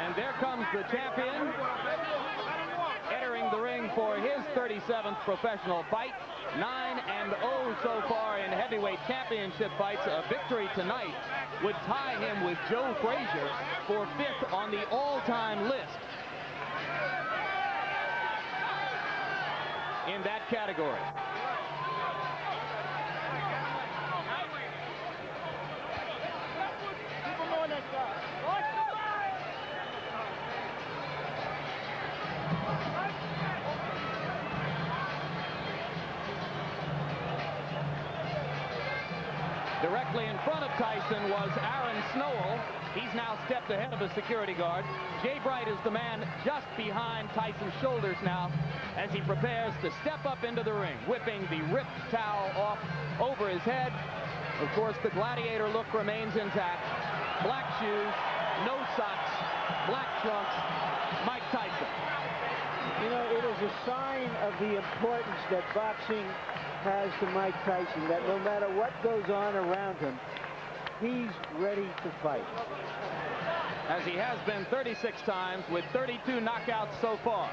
And there comes the champion, entering the ring for his 37th professional fight. 9-0 so far in heavyweight championship fights. A victory tonight would tie him with Joe Frazier for 5th on the all-time list in that category. Directly in front of Tyson was Aaron Snowell. He's now stepped ahead of a security guard. Jay Bright is the man just behind Tyson's shoulders now as he prepares to step up into the ring, whipping the ripped towel off over his head. Of course, the gladiator look remains intact. Black shoes, no socks, black trunks, Mike Tyson. You know, it is a sign of the importance that boxing has to Mike Tyson, that no matter what goes on around him, he's ready to fight. As he has been 36 times with 32 knockouts so far.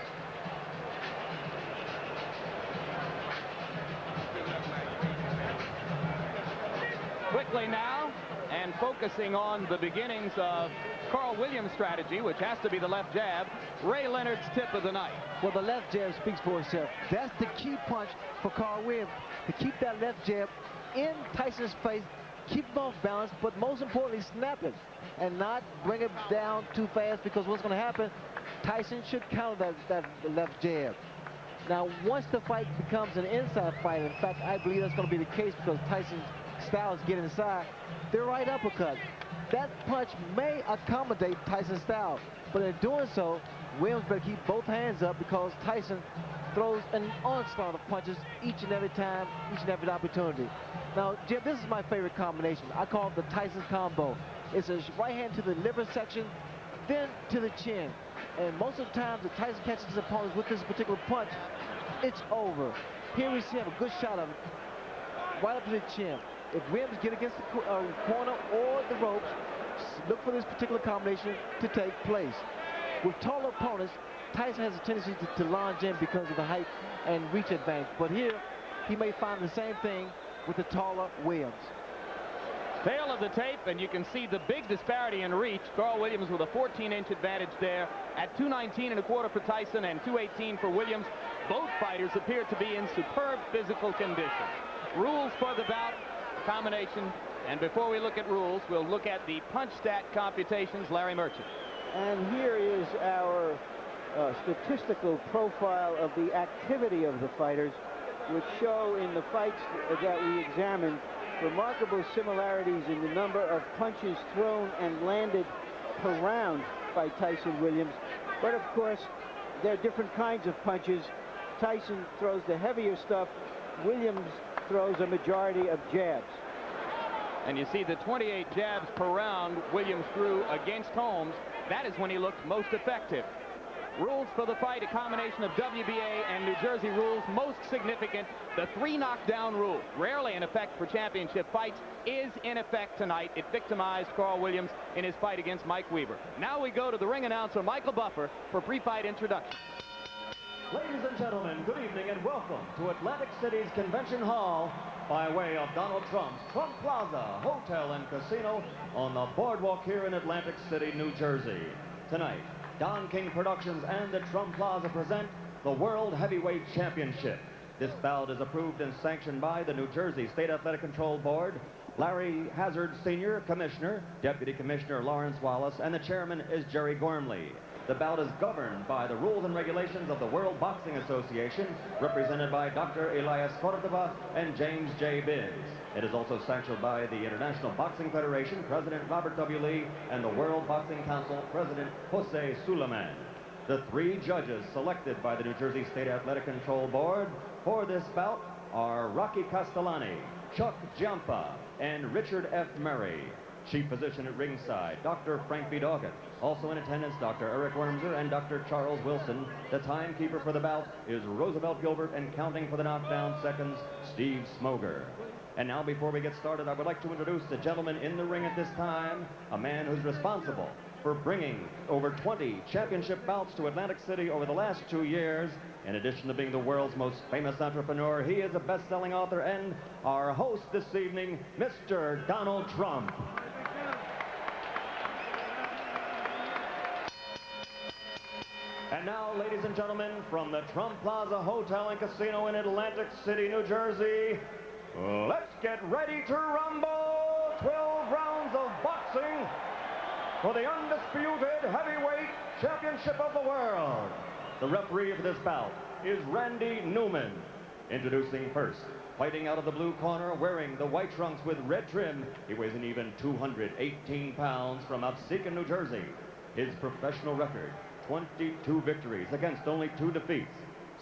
Quickly now, and focusing on the beginnings of Carl Williams' strategy, which has to be the left jab, Ray Leonard's tip of the night. Well, the left jab speaks for itself. That's the key punch for Carl Williams, to keep that left jab in Tyson's face, keep him off balance, but most importantly, snap it and not bring it down too fast, because what's going to happen, Tyson should counter that left jab. Now, once the fight becomes an inside fight, in fact, I believe that's going to be the case because Tyson's style is getting inside, their right uppercut. That punch may accommodate Tyson's style, but in doing so, Williams better keep both hands up because Tyson throws an onslaught of punches each and every time, each and every opportunity. Now, Jim, this is my favorite combination. I call it the Tyson combo. It's a right hand to the liver section, then to the chin. And most of the time, the Tyson catches his opponents with this particular punch, it's over. Here we see him a good shot of it, right up to the chin. If Williams get against the corner or the ropes, look for this particular combination to take place. With taller opponents, Tyson has a tendency to launch in because of the height and reach advantage. But here, he may find the same thing with the taller Williams. Tail of the tape, and you can see the big disparity in reach. Carl Williams with a 14-inch advantage there at 219.25 for Tyson and 218 for Williams. Both fighters appear to be in superb physical condition. Rules for the bout, combination, and before we look at rules, we'll look at the punch stat computations. Larry Merchant. And here is our statistical profile of the activity of the fighters, which show in the fights that we examined remarkable similarities in the number of punches thrown and landed per round by Tyson Williams. But of course, there are different kinds of punches. Tyson throws the heavier stuff. Williams throws a majority of jabs. And you see the 28 jabs per round Williams threw against Holmes. That is when he looked most effective. Rules for the fight, a combination of WBA and New Jersey rules. Most significant, the 3 knockdown rule. Rarely in effect for championship fights, is in effect tonight. It victimized Carl Williams in his fight against Mike Weaver. Now we go to the ring announcer, Michael Buffer, for pre-fight introduction. Ladies and gentlemen, good evening and welcome to Atlantic City's Convention Hall by way of Donald Trump's Trump Plaza Hotel and Casino on the boardwalk here in Atlantic City, New Jersey. Tonight, Don King Productions and the Trump Plaza present the World Heavyweight Championship. This bout is approved and sanctioned by the New Jersey State Athletic Control Board, Larry Hazard Sr., Commissioner, Deputy Commissioner Lawrence Wallace, and the Chairman is Jerry Gormley. The bout is governed by the rules and regulations of the World Boxing Association, represented by Dr. Elias Cordova and James J. Biz. It is also sanctioned by the International Boxing Federation, President Robert W. Lee, and the World Boxing Council, President Jose Suleiman. The 3 judges selected by the New Jersey State Athletic Control Board for this bout are Rocky Castellani, Chuck Giampa, and Richard F. Murray. Chief physician at ringside, Dr. Frank B. Doggett. Also in attendance, Dr. Eric Wormser and Dr. Charles Wilson. The timekeeper for the bout is Roosevelt Gilbert, and counting for the knockdown seconds, Steve Smoger. And now, before we get started, I would like to introduce the gentleman in the ring at this time, a man who's responsible for bringing over 20 championship bouts to Atlantic City over the last 2 years. In addition to being the world's most famous entrepreneur, he is a best-selling author and our host this evening, Mr. Donald Trump. And now, ladies and gentlemen, from the Trump Plaza Hotel and Casino in Atlantic City, New Jersey, let's get ready to rumble. 12 rounds of boxing for the undisputed heavyweight championship of the world. The referee for this bout is Randy Newman. Introducing first, fighting out of the blue corner, wearing the white trunks with red trim, he weighs an even 218 pounds from Absecon, New Jersey. His professional record, 22 victories against only 2 defeats,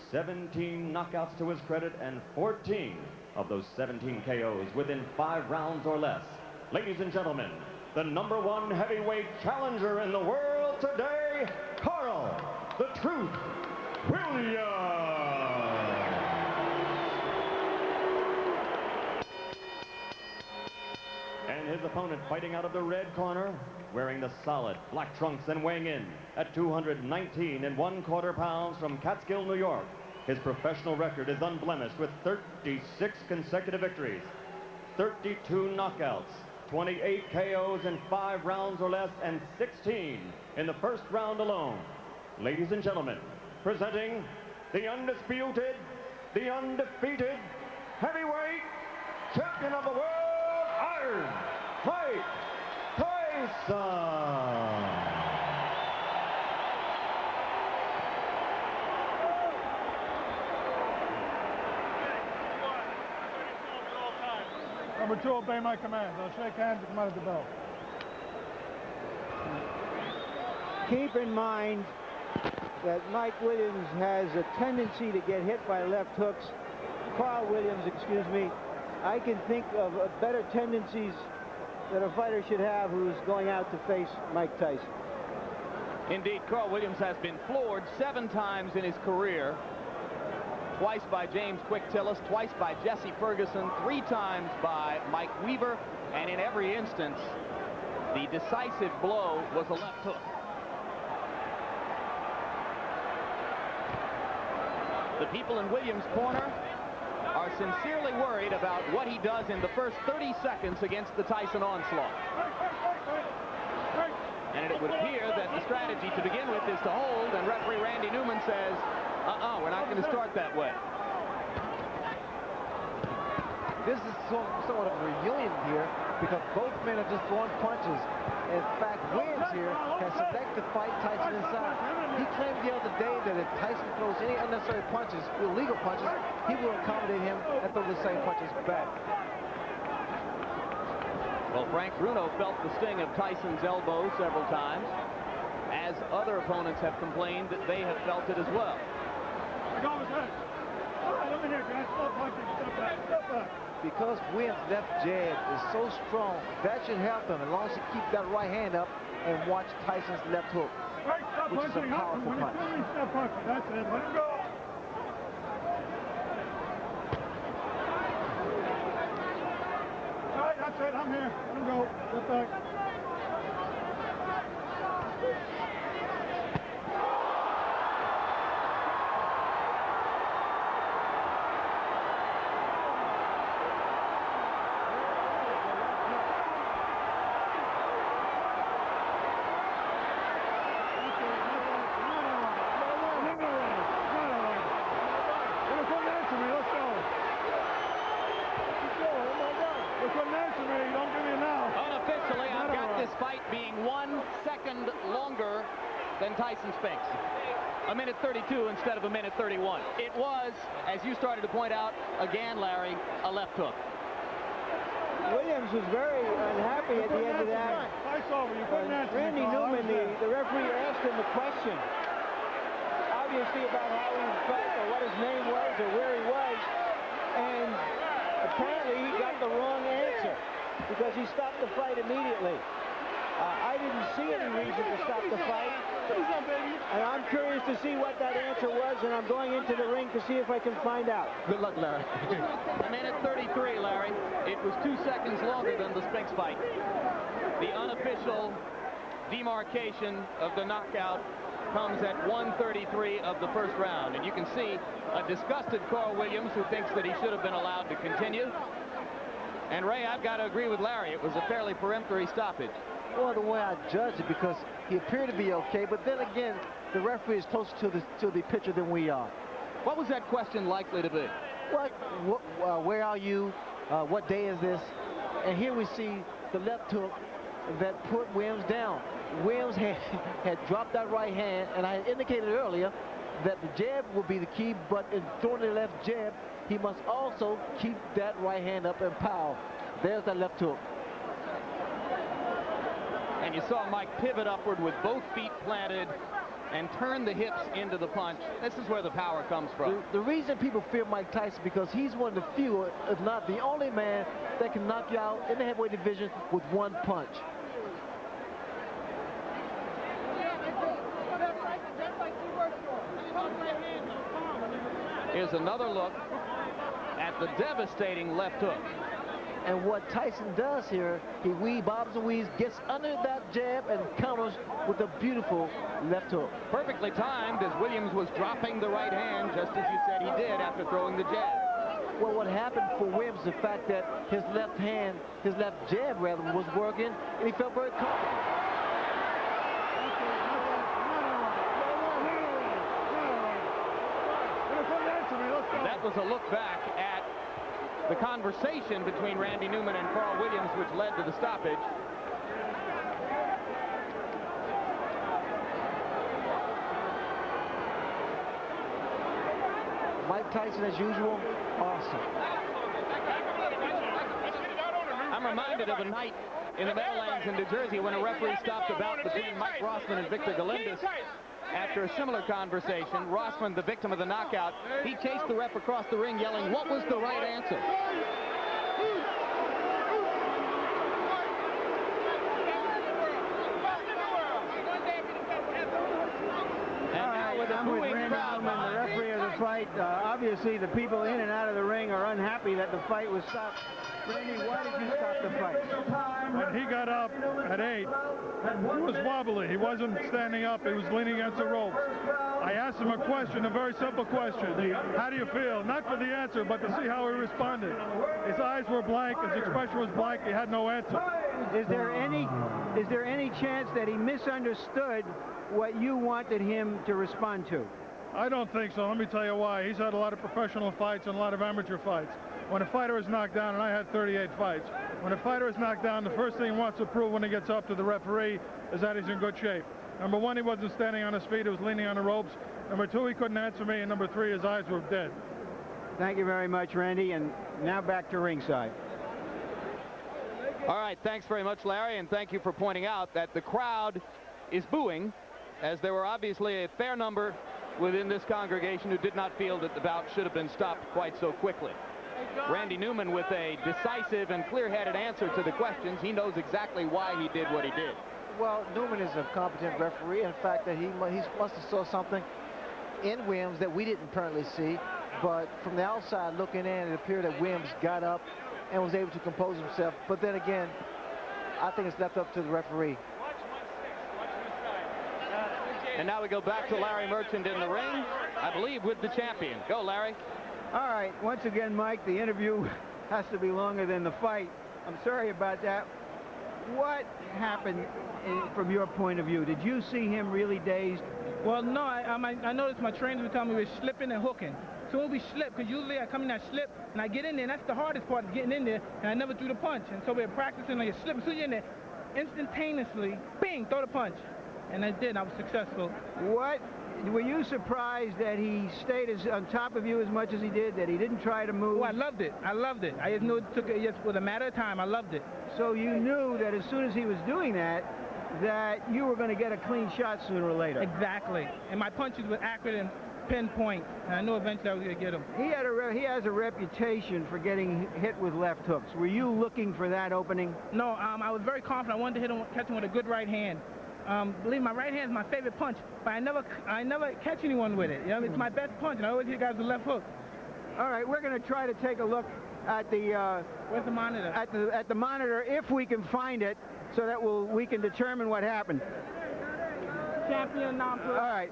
17 knockouts to his credit, and 14 of those 17 KOs within 5 rounds or less. Ladies and gentlemen, the #1 heavyweight challenger in the world today, Carl the Truth Williams. And his opponent, fighting out of the red corner, wearing the solid black trunks and weighing in at 219 1/4 pounds from Catskill, New York. His professional record is unblemished with 36 consecutive victories, 32 knockouts, 28 KOs in 5 rounds or less, and 16 in the first round alone. Ladies and gentlemen, presenting the undisputed, the undefeated heavyweight champion of the world, Iron Mike Tyson. Number 2, obey my commands. I'll shake hands and come out of the bell. Keep in mind that Mike Williams has a tendency to get hit by left hooks. Carl Williams, excuse me. I can think of better tendencies that a fighter should have who's going out to face Mike Tyson. Indeed, Carl Williams has been floored 7 times in his career. Twice by James Quick Tillis, twice by Jesse Ferguson, 3 times by Mike Weaver, and in every instance, the decisive blow was a left hook. The people in Williams' corner are sincerely worried about what he does in the first 30 seconds against the Tyson onslaught. And it would appear that the strategy to begin with is to hold, and referee Randy Newman says, we're not going to start that way. This is somewhat of a reunion here because both men are just throwing punches. In fact, Williams here has selected to fight Tyson inside. He claimed the other day that if Tyson throws any unnecessary punches, illegal punches, he will accommodate him and throw the same punches back. Well, Frank Bruno felt the sting of Tyson's elbow several times, as other opponents have complained that they have felt it as well. Because Williams' left jab is so strong, that should help him as long as he keeps that right hand up and watch Tyson's left hook, which is a powerful punch. That's it. Let him go. All right, that's it. I'm here. Let him go. Get back. Tyson Spinks. 1:32 instead of 1:31. It was, as you started to point out again, Larry, a left hook. Williams was very unhappy at the end of that. Randy Newman, the referee, asked him a question, obviously about how he felt or what his name was or where he was, and apparently he got the wrong answer because he stopped the fight immediately. I didn't see any reason to stop the fight. And I'm curious to see what that answer was, and I'm going into the ring to see if I can find out. Good luck, Larry. A minute 33, Larry. It was 2 seconds longer than the Spinks fight. The unofficial demarcation of the knockout comes at 1:33 of the first round. And you can see a disgusted Carl Williams who thinks that he should have been allowed to continue. And Ray, I've got to agree with Larry. It was a fairly peremptory stoppage. Well, the way I judge it, because he appeared to be okay, but then again, the referee is closer to the pitcher than we are. What was that question likely to be? Where are you? What day is this? And here we see the left hook that put Williams down. Williams had dropped that right hand, and I had indicated earlier that the jab will be the key, but in throwing the left jab, he must also keep that right hand up and power. There's that left hook. And you saw Mike pivot upward with both feet planted and turn the hips into the punch. This is where the power comes from. The reason people fear Mike Tyson because he's one of the few, if not the only man, that can knock you out in the heavyweight division with one punch. Here's another look at the devastating left hook. And what Tyson does here, he bobs and weaves, gets under that jab and counters with a beautiful left hook. Perfectly timed as Williams was dropping the right hand, just as you said he did after throwing the jab. Well, what happened for Williams, the fact that his left hand, his left jab rather, was working, and he felt very comfortable. That was a look back at the conversation between Randy Newman and Carl Williams, which led to the stoppage. Mike Tyson, as usual, awesome. I'm reminded of a night in the Meadowlands in New Jersey when a referee stopped a bout between Mike Rossman and Victor Galindez. After a similar conversation, Rossman, the victim of the knockout, he chased the ref across the ring yelling, "What was the right answer?" I'm with Randy Newman, the referee of the fight. Obviously, the people in and out of the ring are unhappy that the fight was stopped. Randy, why did you stop the fight? When he got up at 8, he was wobbly. He wasn't standing up. He was leaning against the ropes. I asked him a question, a very simple question. How do you feel? Not for the answer, but to see how he responded. His eyes were blank. His expression was blank. He had no answer. Is there any chance that he misunderstood what you wanted him to respond to? I don't think so. Let me tell you why. He's had a lot of professional fights and a lot of amateur fights. When a fighter is knocked down, and I had 38 fights, when a fighter is knocked down, the first thing he wants to prove when he gets up to the referee is that he's in good shape. Number one, he wasn't standing on his feet. He was leaning on the ropes. Number two, he couldn't answer me. And number three, his eyes were dead. Thank you very much, Randy. And now back to ringside. All right, thanks very much, Larry, and thank you for pointing out that the crowd is booing, as there were obviously a fair number within this congregation who did not feel that the bout should have been stopped quite so quickly. Randy Newman with a decisive and clear-headed answer to the questions. He knows exactly why he did what he did. Well, Newman is a competent referee. In fact, that he must have saw something in Williams that we didn't apparently see. But from the outside looking in, it appeared that Williams got up and was able to compose himself. But then again, I think it's left up to the referee. And now we go back to Larry Merchant in the ring, I believe, with the champion. Go, Larry. All right, once again, Mike, the interview has to be longer than the fight. I'm sorry about that. What happened from your point of view? Did you see him really dazed? Well, no, I noticed my trainers were telling me we were slipping and hooking. So when we slip, because usually I come in, I slip, and I get in there, and that's the hardest part of getting in there, and I never threw the punch. And so we're practicing on your slip. So you're in there, instantaneously, bing, throw the punch. And I did, I was successful. What? Were you surprised that he stayed on top of you as much as he did, that he didn't try to move? Oh, I loved it. I loved it. I just knew it took it just with a matter of time. I loved it. So you knew that as soon as he was doing that you were going to get a clean shot sooner or later. Exactly. And my punches were accurate and pinpoint. And I knew eventually I was going to get him. He has a reputation for getting hit with left hooks. Were you looking for that opening? No, I was very confident. I wanted to catch him with a good right hand. Believe me, my right hand is my favorite punch, but I never catch anyone with it. You know, it's my best punch, and I always hit guys with left hook. All right, we're going to try to take a look at the where's the monitor? At the monitor, if we can find it, so that we can determine what happened. Champion non-pro. All right.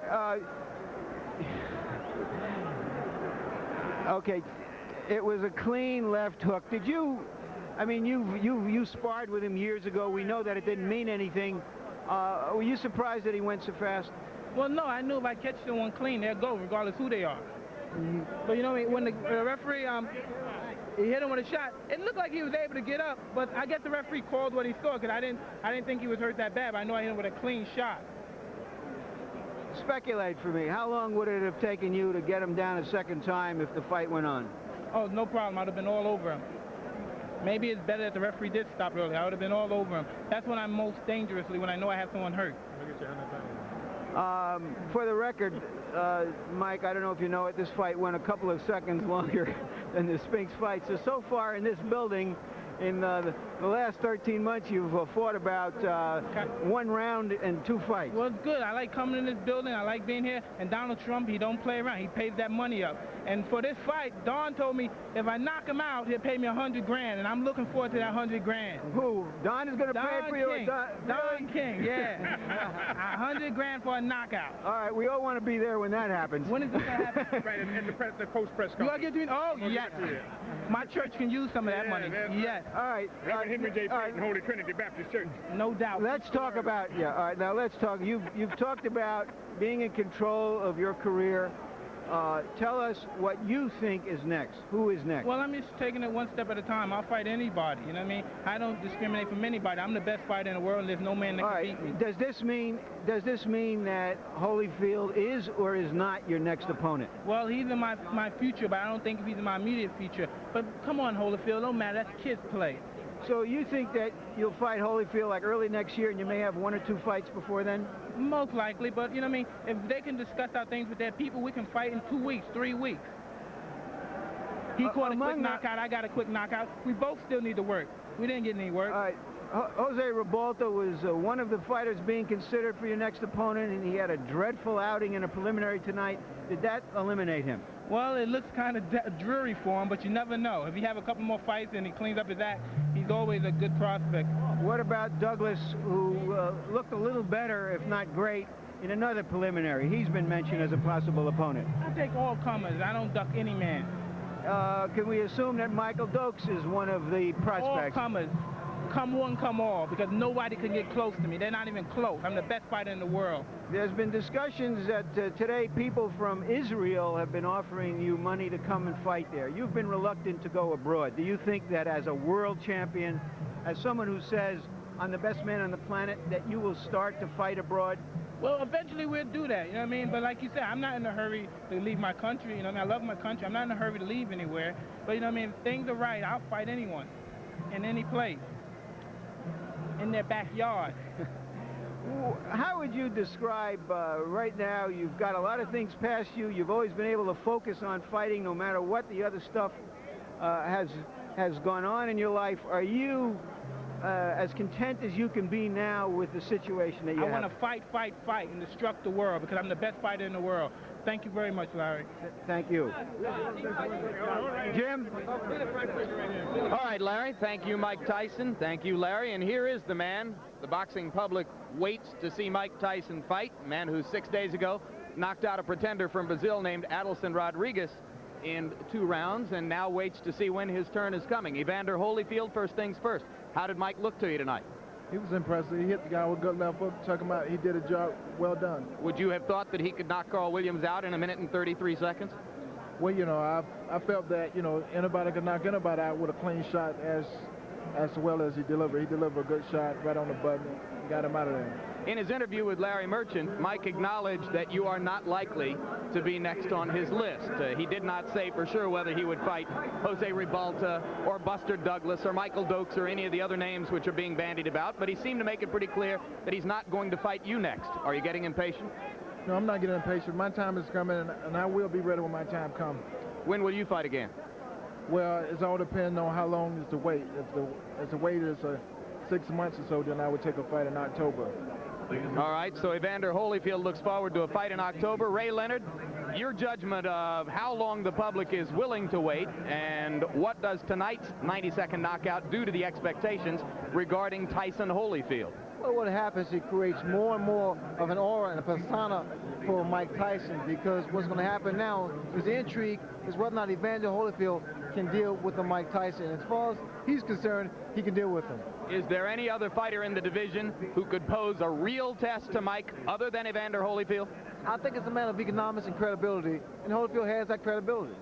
Okay, it was a clean left hook. Did you? I mean, you sparred with him years ago. We know that it didn't mean anything. Were you surprised that he went so fast? Well, no, I knew if I catch someone clean, they'll go, regardless who they are. But you know, when the referee he hit him with a shot, it looked like he was able to get up, but I guess the referee called what he saw, because I didn't think he was hurt that bad, but I know I hit him with a clean shot. Speculate for me. How long would it have taken you to get him down a second time if the fight went on? Oh, no problem. I'd have been all over him. Maybe it's better that the referee did stop early. I would have been all over him. That's when I'm most dangerously, when I know I have someone hurt. For the record, Mike, I don't know if you know it, this fight went a couple of seconds longer than the Spinks fight. So far in this building, in the last 13 months, you've fought about 1 round and 2 fights. Well, it's good. I like coming in this building. I like being here. And Donald Trump, he don't play around. He pays that money up. And for this fight, Don told me if I knock him out, he'll pay me $100 grand. And I'm looking forward to that $100 grand. Who? Don is going to pay for you? Don King, yeah. $100 grand for a knockout. All right, we all want to be there when that happens. When is this going to happen? Right, in the post-press You conference. get to, oh, yes. My church can use some of that money. Yes. All right. Reverend Henry J. Payton, Holy Trinity Baptist Church. No doubt. Let's talk about, all right, now let's talk. You've talked about being in control of your career. Tell us what you think is next. Who is next? Well, I'm just taking it one step at a time. I'll fight anybody, you know what I mean? I don't discriminate from anybody. I'm the best fighter in the world, and there's no man that can beat me. Does this mean that Holyfield is or is not your next opponent? Well, he's in my future, but I don't think he's in my immediate future. But come on, Holyfield, don't matter. That's kids play. So you think that you'll fight Holyfield like early next year, and you may have 1 or 2 fights before then? Most likely, but you know what I mean? If they can discuss our things with their people, we can fight in 2 weeks, 3 weeks. He caught a quick knockout, I got a quick knockout. We both still need to work. We didn't get any work. All right. Jose Ribalta was one of the fighters being considered for your next opponent, and he had a dreadful outing in a preliminary tonight. Did that eliminate him? Well, it looks kind of dreary for him, but you never know. If he have a couple more fights and he cleans up his act, he's always a good prospect. What about Douglas, who looked a little better, if not great, in another preliminary? He's been mentioned as a possible opponent. I take all comers. I don't duck any man. Can we assume that Michael Dokes is one of the prospects? All comers. Come one, come all, because nobody can get close to me. They're not even close. I'm the best fighter in the world. There's been discussions that today people from Israel have been offering you money to come and fight there. You've been reluctant to go abroad. Do you think that as a world champion, as someone who says, I'm the best man on the planet, that you will start to fight abroad? Well, eventually we'll do that, you know what I mean? But like you said, I'm not in a hurry to leave my country, you know what I mean? I love my country. I'm not in a hurry to leave anywhere. But you know what I mean? If things are right, I'll fight anyone, in any place, in their backyard. How would you describe, right now, you've got a lot of things past you. You've always been able to focus on fighting no matter what the other stuff has gone on in your life. Are you as content as you can be now with the situation that you have? I want to fight, fight, fight, and destruct the world because I'm the best fighter in the world. Thank you very much, Larry. Thank you. Jim? All right, Larry. Thank you, Mike Tyson. Thank you, Larry. And here is the man the boxing public waits to see Mike Tyson fight, a man who 6 days ago knocked out a pretender from Brazil named Adilson Rodriguez in 2 rounds and now waits to see when his turn is coming. Evander Holyfield, first things first. How did Mike look to you tonight? He was impressive. He hit the guy with a good left hook, took him out. He did a job well done. Would you have thought that he could knock Carl Williams out in 1 minute and 33 seconds? Well, you know, I felt that, you know, anybody could knock anybody out with a clean shot as well as he delivered. He delivered a good shot right on the button, got him out of there. In his interview with Larry Merchant, Mike acknowledged that you are not likely to be next on his list. He did not say for sure whether he would fight Jose Ribalta or Buster Douglas or Michael Dokes or any of the other names which are being bandied about, but he seemed to make it pretty clear that he's not going to fight you next. Are you getting impatient? No, I'm not getting impatient. My time is coming, and I will be ready when my time comes. When will you fight again? Well, it's all depending on how long is the wait. If the wait is 6 months or so, then I would take a fight in October. All right, so Evander Holyfield looks forward to a fight in October. Ray Leonard, your judgment of how long the public is willing to wait, and what does tonight's 90-second knockout do to the expectations regarding Tyson Holyfield? Well, what happens, it creates more and more of an aura and a persona for Mike Tyson, because what's going to happen now is the intrigue is whether or not Evander Holyfield can deal with the Mike Tyson. As far as he's concerned, he can deal with him. Is there any other fighter in the division who could pose a real test to Mike other than Evander Holyfield? I think it's a matter of economics and credibility, and Holyfield has that credibility.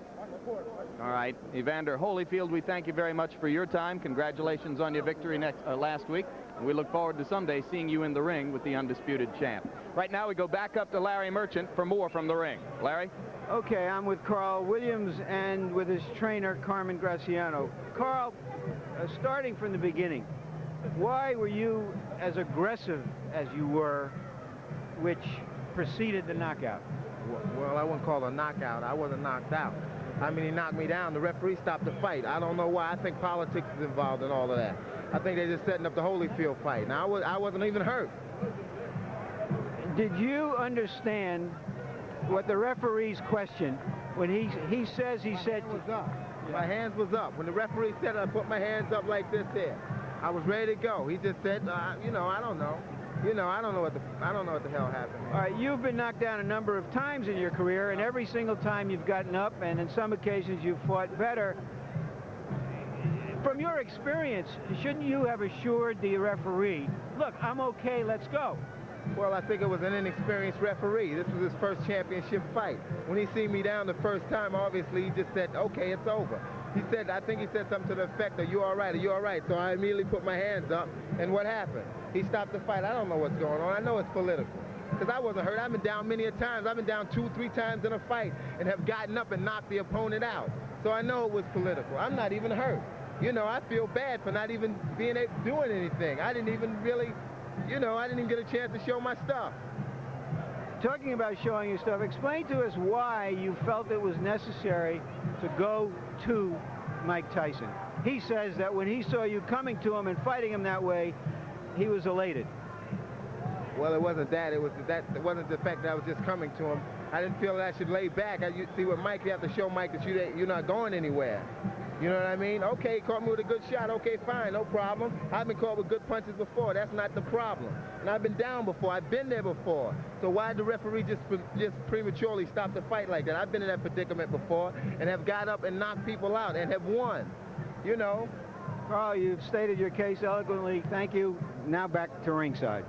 All right, Evander Holyfield, we thank you very much for your time. Congratulations on your victory last week. And we look forward to someday seeing you in the ring with the undisputed champ. Right now we go back up to Larry Merchant for more from the ring. Larry? Okay, I'm with Carl Williams and with his trainer, Carmen Graciano. Carl, starting from the beginning, why were you as aggressive as you were, which preceded the knockout? Well, I wouldn't call it a knockout. I wasn't knocked out. I mean, he knocked me down. The referee stopped the fight. I don't know why. I think politics is involved in all of that. I think they're just setting up the Holyfield fight. Now, I wasn't even hurt. Did you understand what the referee's question, when he said... Was up. My hands was up. When the referee said I put my hands up like this here, I was ready to go. He just said, you know, I don't know. You know, I don't know what the hell happened. All right, you've been knocked down a number of times in your career, and every single time you've gotten up, and in some occasions you've fought better. From your experience, shouldn't you have assured the referee, look, I'm okay, let's go? Well, I think it was an inexperienced referee. This was his first championship fight. When he seen me down the first time, obviously he just said, okay, it's over. He said, I think he said something to the effect, are you all right? Are you all right? So I immediately put my hands up, and what happened? He stopped the fight. I don't know what's going on. I know it's political. Because I wasn't hurt. I've been down many a times. I've been down 2-3 times in a fight and have gotten up and knocked the opponent out. So I know it was political. I'm not even hurt. You know, I feel bad for not even doing anything. I didn't even really, you know, I didn't even get a chance to show my stuff. Talking about showing your stuff, explain to us why you felt it was necessary to go to Mike Tyson. He says that when he saw you coming to him and fighting him that way, he was elated. Well, it wasn't that. It wasn't the fact that I was just coming to him. I didn't feel that I should lay back. You see, with Mike, you have to show Mike that you're not going anywhere. You know what I mean? Okay, he caught me with a good shot. Okay, fine, no problem. I've been caught with good punches before. That's not the problem. And I've been down before. I've been there before. So why did the referee just prematurely stop the fight like that? I've been in that predicament before and have got up and knocked people out and have won. You know? Carl, you've stated your case eloquently. Thank you. Now back to ringside.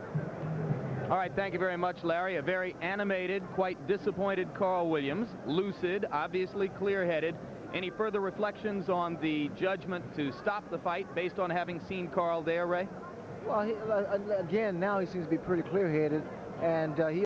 All right, thank you very much, Larry. A very animated, quite disappointed Carl Williams. Lucid, obviously clear-headed. Any further reflections on the judgment to stop the fight based on having seen Carl there, Ray? Well, again, now he seems to be pretty clear-headed, and he